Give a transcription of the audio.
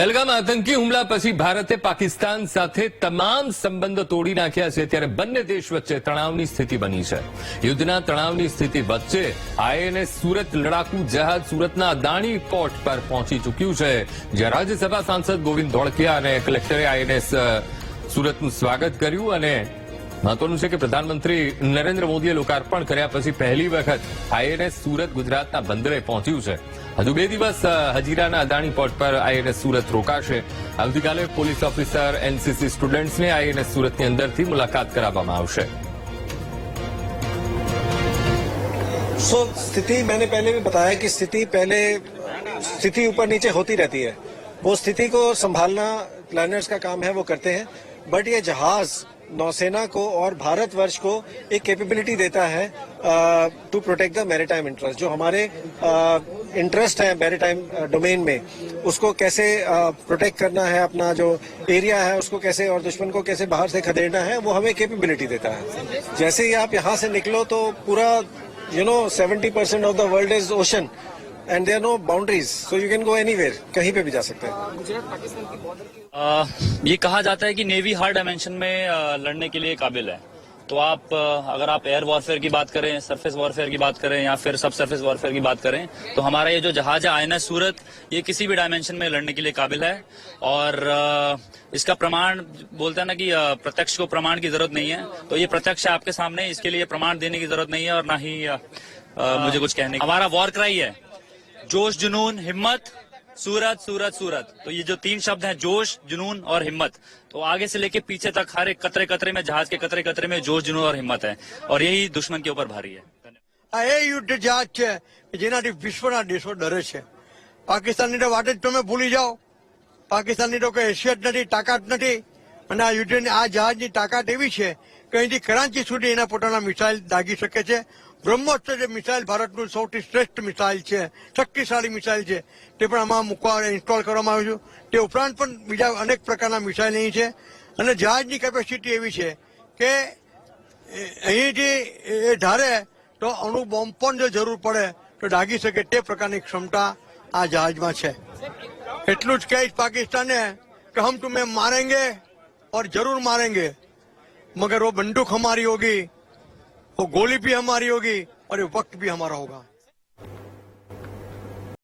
પહેલગામ આતંકી હુમલા પછી ભારતે પાકિસ્તાન સાથે તમામ સંબંધો તોડી નાખ્યા છે, ત્યારે બંને દેશ વચ્ચે તણાવની સ્થિતિ બની છે. યુદ્ધના તણાવની સ્થિતિ વચ્ચે આઈએનએસ સુરત લડાકુ જહાજ સુરતના અદાણી પોર્ટ પર પહોંચી ચૂક્યું છે, જ્યાં રાજ્યસભા સાંસદ ગોવિંદ ધોળકિયા અને કલેક્ટરે આઈએનએસ સુરતનું સ્વાગત કર્યું. અને મહત્વનું છે કે પ્રધાનમંત્રી નરેન્દ્ર મોદીએ લોકાર્પણ કર્યા પછી પહેલી વખત આઈએનએસ સુરત ગુજરાતના બંદરે પહોંચ્યું છે. હજુ 2 દિવસ હજીરાના અદાણી પોર્ટ પર આઈએનએસ સુરત રોકાશે. આવતીકાલે પોલીસ ઓફિસર, એનસીસી સ્ટુડન્ટ્સને આઈએનએસ સુરતની અંદરથી મુલાકાત કરાવવામાં આવશે. स्थिति मैंने पहले भी बताया कि स्थिति ऊपर नीचे होती रहती है. वो स्थिति को संभालना प्लानर्स का काम है, वो करते हैं. बट ये जहाज नौसेना को और भारतवर्ष को एक कैपेबिलिटी देता है to protect the maritime interest. जो हमारे इंटरेस्ट है मैरीटाइम डोमेन में, उसको कैसे प्रोटेक्ट करना है, अपना जो एरिया है उसको कैसे, और दुश्मन को कैसे बाहर से खदेड़ना है, वो हमें कैपेबिलिटी देता है. जैसे ही आप यहाँ से निकलो तो पूरा 70% of the world is ocean and there are no boundaries, so you can go anywhere, कहीं पे भी जा सकते हैं. ये कहा जाता है कि नेवी हर डायमेंशन में लड़ने के लिए काबिल है. तो आप अगर आप एयर वॉरफेयर की बात करें, सरफेस वॉरफेयर की बात करें या फिर सब सरफेस वॉरफेयर की बात करें, तो हमारा ये जो जहाज है आईएनएस सूरत, ये किसी भी डायमेंशन में लड़ने के लिए काबिल है. और इसका प्रमाण बोलते हैं ना कि प्रत्यक्ष को प्रमाण की जरूरत नहीं है, तो ये प्रत्यक्ष है आपके सामने. इसके लिए प्रमाण देने की जरूरत नहीं है और ना ही मुझे कुछ कहने की. हमारा वॉर क्राई है जोश, जुनून, हिम्मत, सूरत सूरत सूरत. तो ये जो 3 शब्द हैं, जोश, जुनून और हिम्मत, तो आगे से लेके पीछे तक हर एक कतरे कतरे में, जहाज के कतरे कतरे में जोश, जुनून और हिम्मत है. और यही दुश्मन के ऊपर भारी है. આ એ યુદ્ધ જહાજ છે જેનાથી વિશ્વના દેશો ડરે છે. પાકિસ્તાનની તો વાત જ તમે ભૂલી જાઓ. પાકિસ્તાનની તો કોઈ હેસિયત નથી, તાકાત નથી. અને આ યુદ્ધની, આ જહાજની તાકાત એવી છે કે અહીંથી કરાંચી સુધી એના પોતાના મિસાઇલ દાગી શકે છે. બ્રહ્મોસ્ત્ર જે મિસાઇલ ભારતનું સૌથી શ્રેષ્ઠ મિસાઇલ છે, શક્તિશાળી મિસાઇલ છે, તે પણ આમાં મૂકવા ઇન્સ્ટોલ કરવામાં આવ્યું છે. તે ઉપરાંત પણ બીજા અનેક પ્રકારના મિસાઇલ અહીં છે. અને જહાજની કેપેસિટી એવી છે કે અહીંથી એ ધારે તો અણુ બોમ્બ પણ જો જરૂર પડે તો દાગી શકે તે પ્રકારની ક્ષમતા આ જહાજમાં છે. એટલું જ કહીશ પાકિસ્તાને કે હમ તુમ્हें मारेंगे और जरूर मारेंगे, मगर वो बंदूक हमारी होगी, वो गोली भी हमारी होगी और ये वक्त भी हमारा होगा.